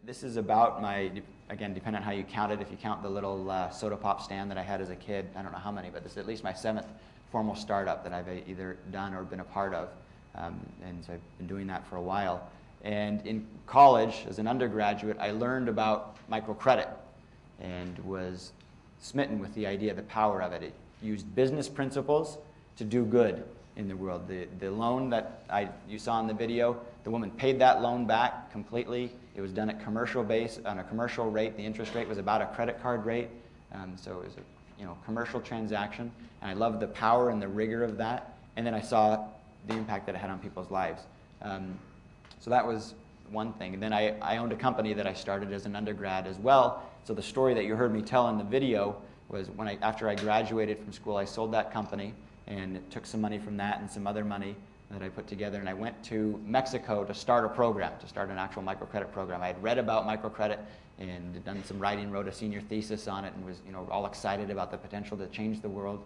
This is about my, again, depending on how you count it, if you count the little soda pop stand that I had as a kid, I don't know how many, but this is at least my 7th formal startup that I've either done or been a part of. And so I've been doing that for a while. And in college, as an undergraduate, I learned about microcredit and was smitten with the idea, the power of it. It used business principles to do good in the world. The loan that you saw in the video, the woman paid that loan back completely. It was done at commercial base, on a commercial rate. The interest rate was about a credit card rate. So it was a commercial transaction. And I loved the power and the rigor of that. And then I saw the impact that it had on people's lives. So that was one thing. And then I owned a company that I started as an undergrad as well. So the story that you heard me tell in the video was after I graduated from school, I sold that company and took some money from that and some other money that I put together, and I went to Mexico to start a program, to start an actual microcredit program. I had read about microcredit and done some writing, wrote a senior thesis on it, and was all excited about the potential to change the world.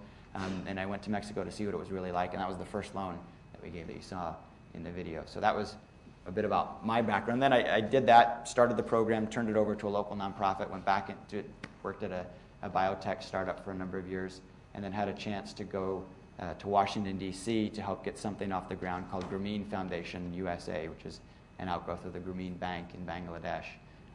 And I went to Mexico to see what it was really like, and that was the first loan that we gave that you saw in the video. So that was a bit about my background. Then I did that, started the program, turned it over to a local nonprofit, went back into it, worked at a biotech startup for a number of years, and then had a chance to go to Washington, D.C. to help get something off the ground called Grameen Foundation USA, which is an outgrowth of the Grameen Bank in Bangladesh.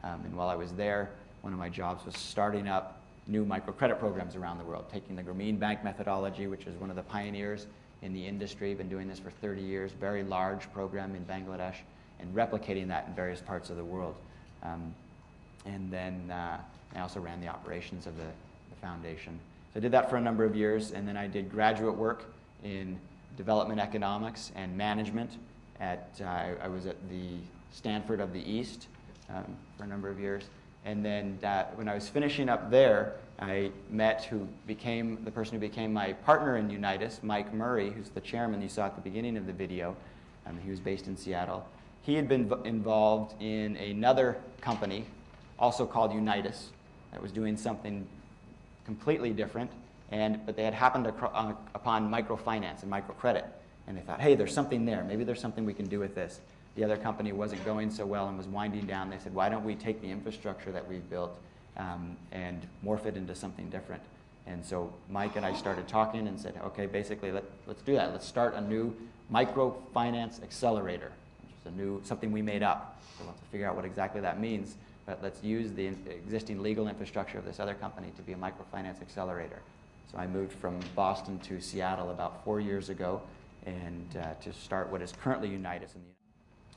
And while I was there, one of my jobs was starting up new microcredit programs around the world, taking the Grameen Bank methodology, which is one of the pioneers in the industry, been doing this for 30 years, very large program in Bangladesh, and replicating that in various parts of the world. And then I also ran the operations of the foundation. So I did that for a number of years, and then I did graduate work in development economics and management. I was at the Stanford of the East for a number of years. And then when I was finishing up there, I met the person who became my partner in Unitus, Mike Murray, who's the chairman you saw at the beginning of the video. He was based in Seattle. He had been involved in another company, also called Unitus, that was doing something completely different, but they had happened upon microfinance and microcredit, and they thought, hey, there's something there. Maybe there's something we can do with this. The other company wasn't going so well and was winding down. They said, why don't we take the infrastructure that we've built and morph it into something different? And so Mike and I started talking and said, okay, basically, let's do that. Let's start a new microfinance accelerator, which is something we made up. So we'll have to figure out what exactly that means. But let's use the existing legal infrastructure of this other company to be a microfinance accelerator. So I moved from Boston to Seattle about 4 years ago and to start what is currently Unitus.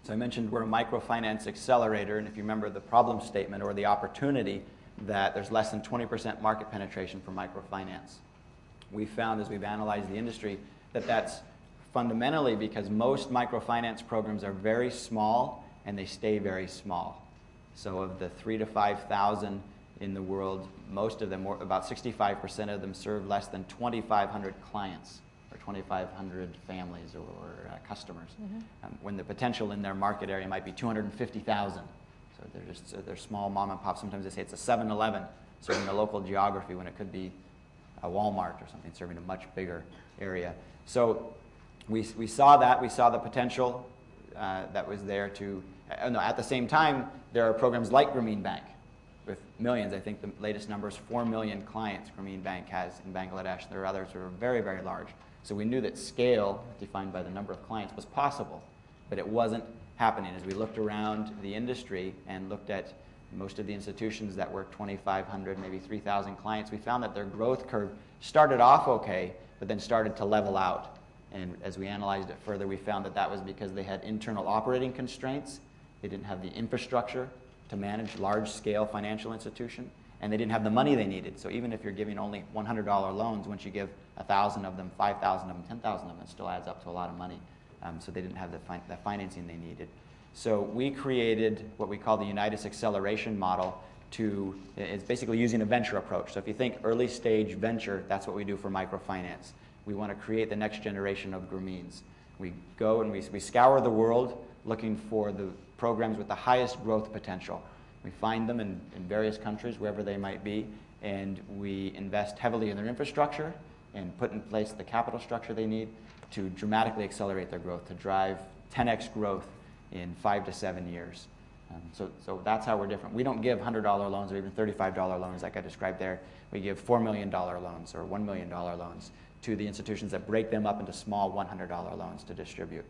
So I mentioned we're a microfinance accelerator, and if you remember the problem statement or the opportunity, that there's less than 20% market penetration for microfinance. We found as we've analyzed the industry that that's fundamentally because most microfinance programs are very small and they stay very small. So of the 3,000 to 5,000 in the world, most of them, about 65% of them, serve less than 2,500 clients or 2,500 families or customers, when the potential in their market area might be 250,000. So they're small mom and pop. Sometimes they say it's a 7-Eleven serving a local geography when it could be a Walmart or something serving a much bigger area. So we saw that. We saw the potential that was there at the same time, there are programs like Grameen Bank with millions. I think the latest number is 4 million clients Grameen Bank has in Bangladesh. There are others who are very, very large. So we knew that scale, defined by the number of clients, was possible, but it wasn't happening. As we looked around the industry and looked at most of the institutions that were 2,500, maybe 3,000 clients, we found that their growth curve started off okay, but then started to level out. And as we analyzed it further, we found that that was because they had internal operating constraints. They didn't have the infrastructure to manage large-scale financial institution, and they didn't have the money they needed. So even if you're giving only $100 loans, once you give 1,000 of them, 5,000 of them, 10,000 of them, it still adds up to a lot of money. So they didn't have the financing they needed. So we created what we call the Unitus acceleration model. It's basically using a venture approach. So if you think early stage venture, that's what we do for microfinance. We want to create the next generation of Grameens. We go and we scour the world looking for the programs with the highest growth potential. We find them in various countries, wherever they might be, and we invest heavily in their infrastructure and put in place the capital structure they need to dramatically accelerate their growth, to drive 10x growth in 5 to 7 years. So that's how we're different. We don't give $100 loans or even $35 loans like I described there. We give $4 million loans or $1 million loans to the institutions that break them up into small $100 loans to distribute.